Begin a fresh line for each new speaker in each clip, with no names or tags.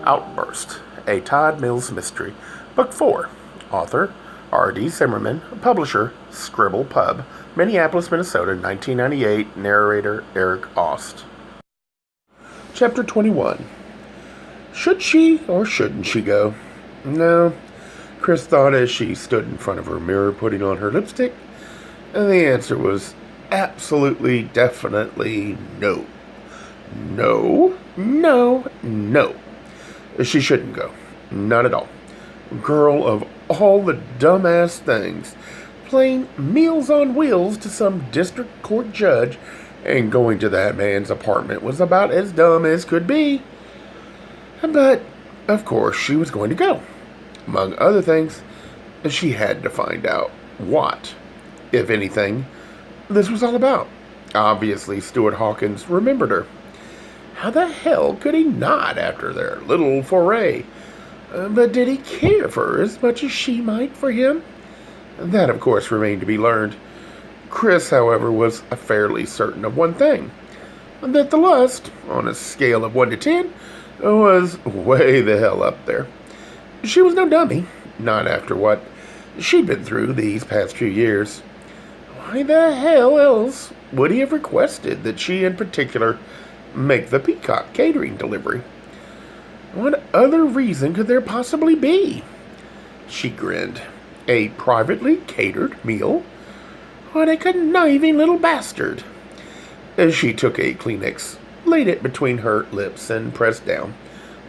Outburst, a Todd Mills mystery. Book 4. Author, R.D. Zimmerman. Publisher, Scribble Pub. Minneapolis, Minnesota, 1998. Narrator, Eric Aust. Chapter 21. Should she or shouldn't she go? No, Chris thought as she stood in front of her mirror putting on her lipstick, and the answer was absolutely, definitely no. No, no, no. She shouldn't go. Not at all. Girl, of all the dumbass things, playing Meals on Wheels to some district court judge and going to that man's apartment was about as dumb as could be. But, of course, she was going to go. Among other things, she had to find out what, if anything, this was all about. Obviously, Stuart Hawkins remembered her. How the hell could he not after their little foray? But did he care for her as much as she might for him? That, of course, remained to be learned. Chris, however, was fairly certain of one thing, that the lust, on a scale of 1 to 10, was way the hell up there. She was no dummy, not after what she'd been through these past few years. Why the hell else would he have requested that she in particular make the Peacock catering delivery? What other reason could there possibly be? She grinned. A privately catered meal? What a conniving little bastard. As she took a Kleenex, laid it between her lips and pressed down,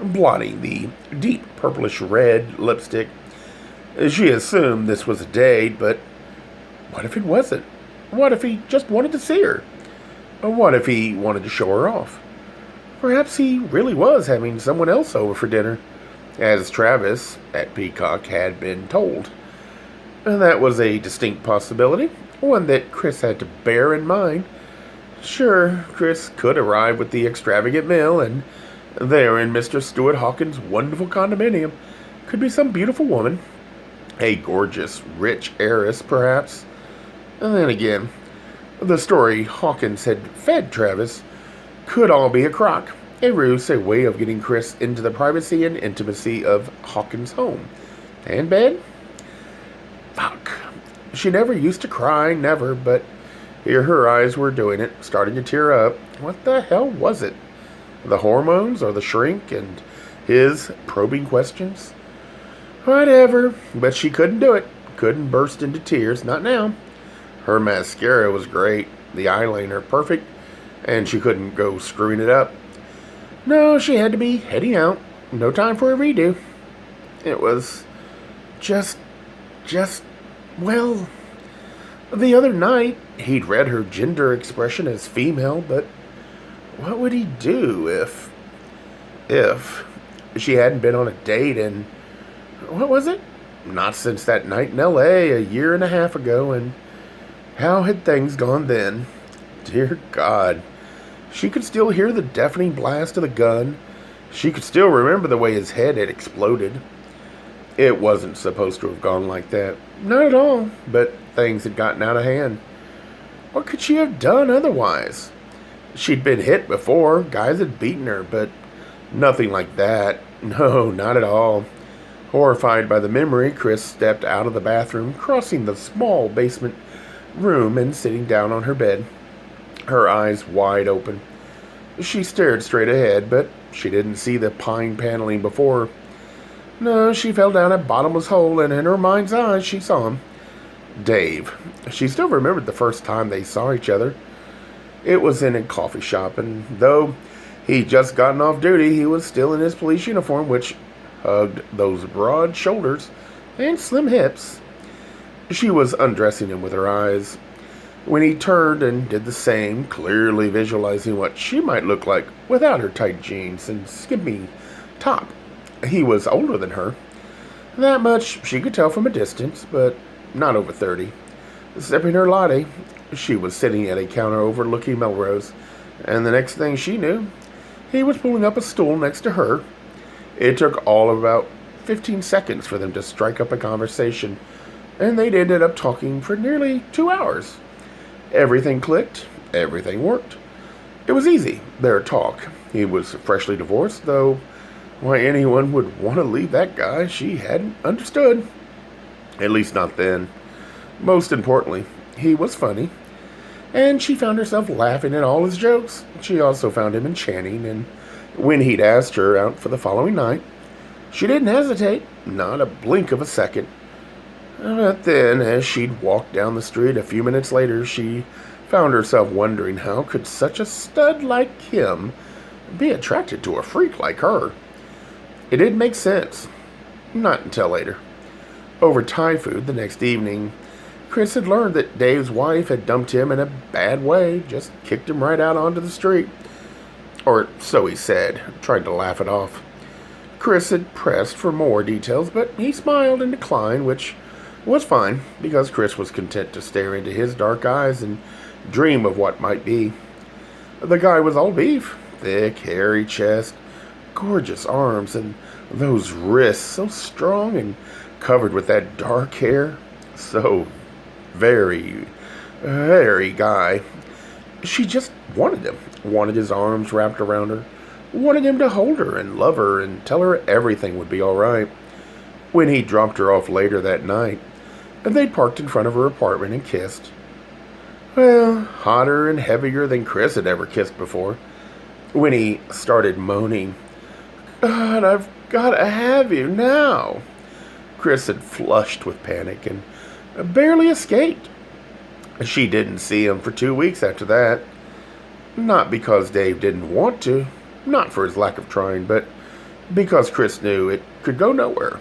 blotting the deep purplish red lipstick. She assumed this was a date, but what if it wasn't? What if he just wanted to see her? What if he wanted to show her off? Perhaps he really was having someone else over for dinner, as Travis at Peacock had been told. And that was a distinct possibility, one that Chris had to bear in mind. Sure, Chris could arrive with the extravagant meal, and there in Mr. Stuart Hawkins' wonderful condominium could be some beautiful woman, a gorgeous, rich heiress, perhaps. And then again, the story Hawkins had fed Travis could all be a crock, a ruse, a way of getting Chris into the privacy and intimacy of Hawkins' home. And bed? Fuck. She never used to cry, never, but here her eyes were doing it, starting to tear up. What the hell was it? The hormones or the shrink and his probing questions? Whatever, but she couldn't do it. Couldn't burst into tears, not now. Her mascara was great, the eyeliner perfect, and she couldn't go screwing it up. No, she had to be heading out. No time for a redo. It was just, well, the other night he'd read her gender expression as female, but what would he do if she hadn't been on a date in, what was it? Not since that night in L.A. a year and a half ago, and how had things gone then? Dear God. She could still hear the deafening blast of the gun. She could still remember the way his head had exploded. It wasn't supposed to have gone like that. Not at all. But things had gotten out of hand. What could she have done otherwise? She'd been hit before. Guys had beaten her, but nothing like that. No, not at all. Horrified by the memory, Chris stepped out of the bathroom, crossing the small basement room and sitting down on her bed, her eyes wide open. She stared straight ahead, but she didn't see the pine paneling before her. No, she fell down a bottomless hole, and in her mind's eye, she saw him. Dave. She still remembered the first time they saw each other. It was in a coffee shop, and though he'd just gotten off duty, he was still in his police uniform, which hugged those broad shoulders and slim hips. She was undressing him with her eyes when he turned and did the same, clearly visualizing what she might look like without her tight jeans and skimpy top. He was older than her. That much she could tell from a distance, but not over 30. Sipping her latte, she was sitting at a counter overlooking Melrose, and the next thing she knew, he was pulling up a stool next to her. It took all of about 15 seconds for them to strike up a conversation, and they'd ended up talking for nearly 2 hours. Everything clicked. Everything worked. It was easy, their talk. He was freshly divorced, though Why anyone would want to leave that guy, she hadn't understood. At least not then. Most importantly, he was funny, and she found herself laughing at all his jokes. She also found him enchanting, and when he'd asked her out for the following night, she didn't hesitate, not a blink of a second. But then, as she'd walked down the street a few minutes later, she found herself wondering how could such a stud like him be attracted to a freak like her. It didn't make sense. Not until later. Over Thai food the next evening, Chris had learned that Dave's wife had dumped him in a bad way, just kicked him right out onto the street. Or so he said, tried to laugh it off. Chris had pressed for more details, but he smiled and declined, which was fine, because Chris was content to stare into his dark eyes and dream of what might be. The guy was all beef, thick, hairy chest, gorgeous arms, and those wrists so strong and covered with that dark hair. So very, very guy. She just wanted him, wanted his arms wrapped around her, wanted him to hold her and love her and tell her everything would be all right. When he dropped her off later that night, they'd parked in front of her apartment and kissed. Well, hotter and heavier than Chris had ever kissed before. When he started moaning, "God, I've got to have you now," Chris had flushed with panic and barely escaped. She didn't see him for 2 weeks after that. Not because Dave didn't want to, not for his lack of trying, but because Chris knew it could go nowhere.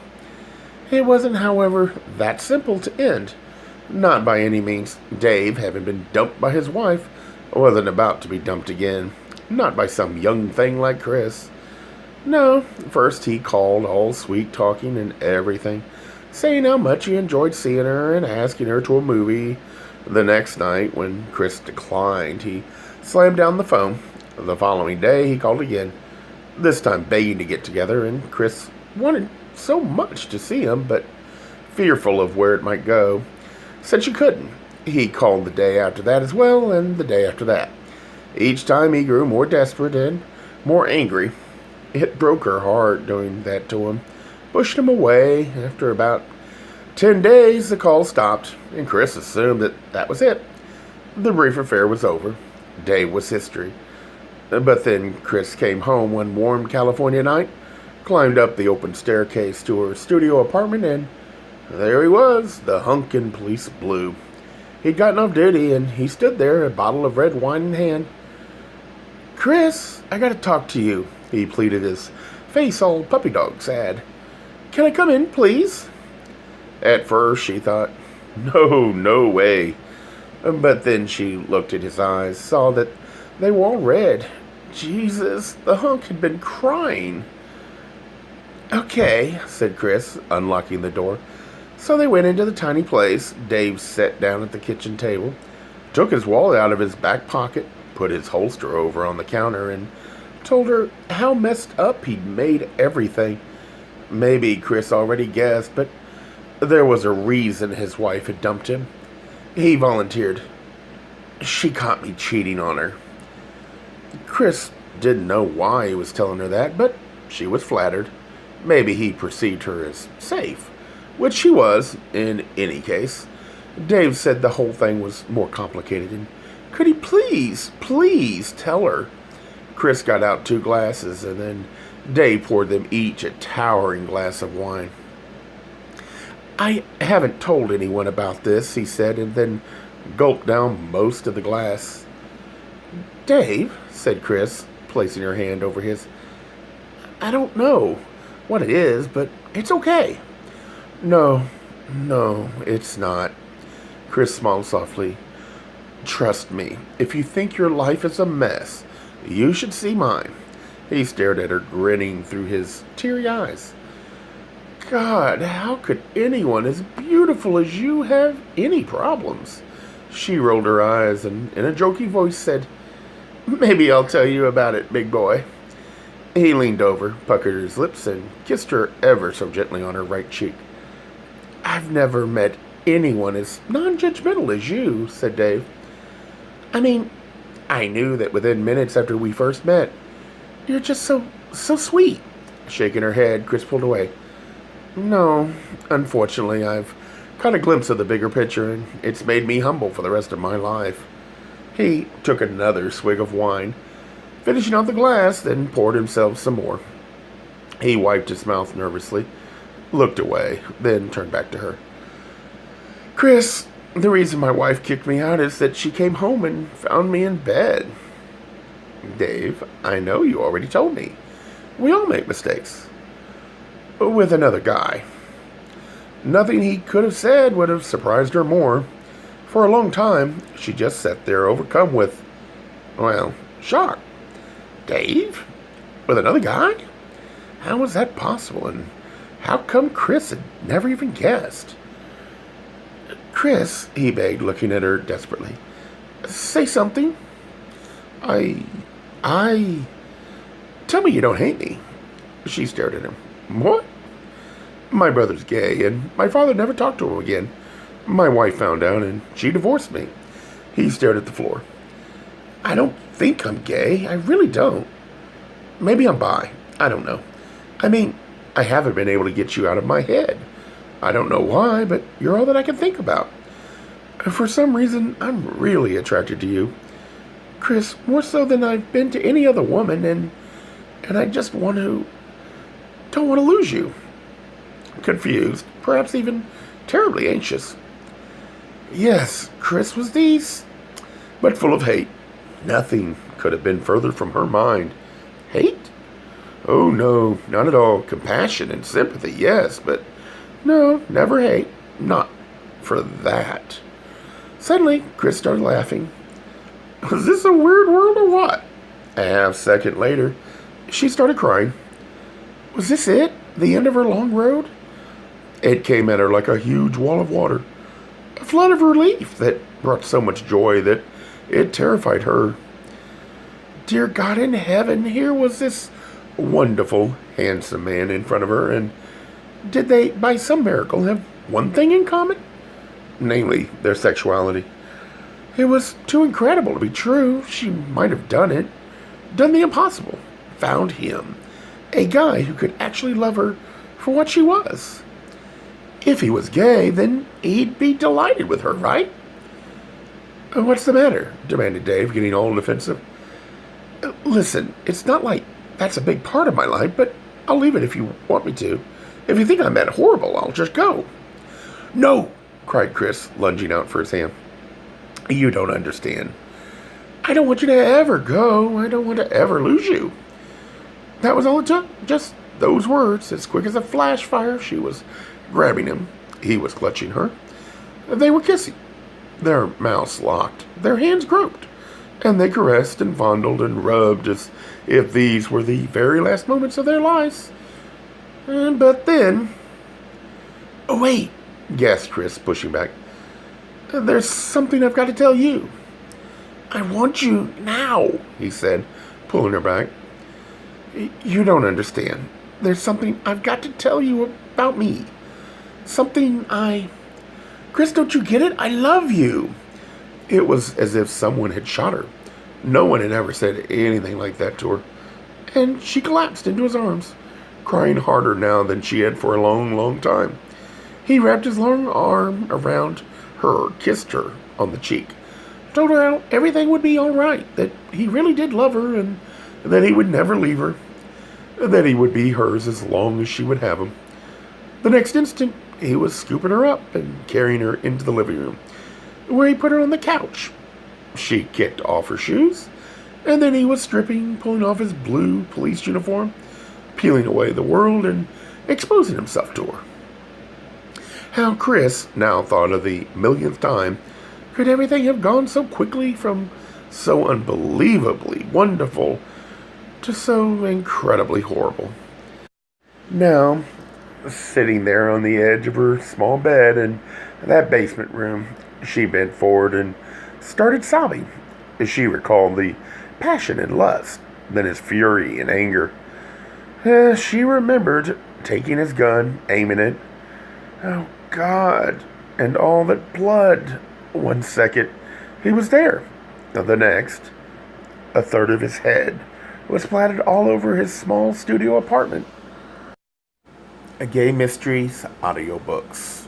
It wasn't, however, that simple to end. Not by any means. Dave, having been dumped by his wife, wasn't about to be dumped again. Not by some young thing like Chris. No, first he called, all sweet-talking and everything, saying how much he enjoyed seeing her and asking her to a movie. The next night, when Chris declined, he slammed down the phone. The following day, he called again, this time begging to get together, and Chris wanted so much to see him, but fearful of where it might go, said she couldn't. He called the day after that as well, and the day after that. Each time he grew more desperate and more angry. It broke her heart doing that to him, pushed him away. After about 10 days, the call stopped, and Chris assumed that that was it. The brief affair was over. Dave was history. But then Chris came home one warm California night, climbed up the open staircase to her studio apartment, and there he was, the hunk in police blue. He'd gotten off duty, and he stood there, a bottle of red wine in hand. "Chris, I gotta talk to you," he pleaded, his face all puppy dog sad. "Can I come in, please?" At first, she thought, no way. But then she looked at his eyes, saw that they were all red. Jesus, the hunk had been crying. "Okay," said Chris, unlocking the door. So they went into the tiny place. Dave sat down at the kitchen table, took his wallet out of his back pocket, put his holster over on the counter, and told her how messed up he'd made everything. Maybe Chris already guessed, but there was a reason his wife had dumped him. He volunteered. "She caught me cheating on her." Chris didn't know why he was telling her that, but she was flattered. Maybe he perceived her as safe, which she was, in any case. Dave said the whole thing was more complicated, and could he please tell her? Chris got out 2 glasses, and then Dave poured them each a towering glass of wine. "I haven't told anyone about this," he said, and then gulped down most of the glass. "Dave," said Chris, placing her hand over his, "I don't know what it is, but it's okay." No, it's not." Chris smiled softly. "Trust me, if you think your life is a mess, you should see mine." He stared at her, grinning through his teary eyes. "God, how could anyone as beautiful as you have any problems?" She rolled her eyes and, in a jokey voice, said, "Maybe I'll tell you about it, big boy." He leaned over, puckered his lips, and kissed her ever so gently on her right cheek. "I've never met anyone as non-judgmental as you," said Dave. "I mean, I knew that within minutes after we first met. You're just so sweet. Shaking her head, Chris pulled away. No, unfortunately, I've caught a glimpse of the bigger picture, and it's made me humble for the rest of my life. He took another swig of wine, finishing out the glass, then poured himself some more. He wiped his mouth nervously, looked away, then turned back to her. Chris, the reason my wife kicked me out is that she came home and found me in bed. Dave, I know you already told me. We all make mistakes. With another guy. Nothing he could have said would have surprised her more. For a long time, she just sat there overcome with, well, shock. Dave? With another guy? How was that possible, and how come Chris had never even guessed? Chris, he begged, looking at her desperately. Say something. I... Tell me you don't hate me. She stared at him. What? My brother's gay, and my father never talked to him again. My wife found out, and she divorced me. He stared at the floor. I don't think I'm gay. I really don't. Maybe I'm bi. I don't know. I mean, I haven't been able to get you out of my head. I don't know why, but you're all that I can think about. For some reason, I'm really attracted to you. Chris, more so than I've been to any other woman, and I just don't want to lose you. Confused, perhaps even terribly anxious. Yes, Chris was these, but full of hate. Nothing could have been further from her mind. Hate? Oh, no, not at all. Compassion and sympathy, yes, but no, never hate. Not for that. Suddenly, Chris started laughing. Was this a weird world or what? A half second later, she started crying. Was this it? The end of her long road? It came at her like a huge wall of water. A flood of relief that brought so much joy that it terrified her. Dear God in heaven, here was this wonderful, handsome man in front of her, and did they, by some miracle, have one thing in common? Namely, their sexuality. It was too incredible to be true. She might have done it. Done the impossible. Found him. A guy who could actually love her for what she was. If he was gay, then he'd be delighted with her, right? What's the matter? Demanded Dave, getting all defensive. Listen, it's not like that's a big part of my life, but I'll leave it if you want me to. If you think I'm that horrible, I'll just go. No, cried Chris, lunging out for his hand. You don't understand. I don't want you to ever go. I don't want to ever lose you. That was all it took. Just those words. As quick as a flash fire, she was grabbing him. He was clutching her. They were kissing. Their mouths locked. Their hands groped. And they caressed and fondled and rubbed as if these were the very last moments of their lives. But then... Oh, wait, gasped Chris, pushing back. There's something I've got to tell you. I want you now, he said, pulling her back. You don't understand. There's something I've got to tell you about me. Something Chris, don't you get it? I love you. It was as if someone had shot her. No one had ever said anything like that to her. And she collapsed into his arms, crying harder now than she had for a long, long time. He wrapped his long arm around her, kissed her on the cheek, told her how everything would be all right, that he really did love her, and that he would never leave her, that he would be hers as long as she would have him. The next instant, he was scooping her up and carrying her into the living room, where he put her on the couch. She kicked off her shoes, and then he was stripping, pulling off his blue police uniform, peeling away the world, and exposing himself to her. How Chris now thought of the millionth time, could everything have gone so quickly from so unbelievably wonderful to so incredibly horrible? Now, sitting there on the edge of her small bed in that basement room, she bent forward and started sobbing as she recalled the passion and lust, then his fury and anger. She remembered taking his gun, aiming it. Oh, God, and all that blood. 1 second, he was there. The next, a third of his head was splattered all over his small studio apartment. Gay Mysteries audiobooks.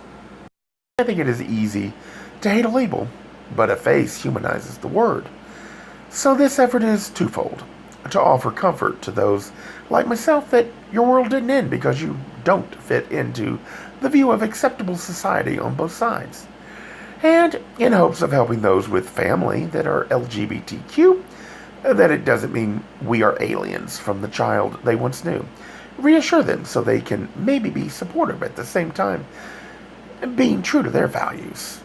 I think it is easy to hate a label, but a face humanizes the word. So this effort is twofold: to offer comfort to those like myself that your world didn't end because you don't fit into the view of acceptable society on both sides, and in hopes of helping those with family that are LGBTQ, that it doesn't mean we are aliens from the child they once knew. Reassure them so they can maybe be supportive at the same time, being true to their values.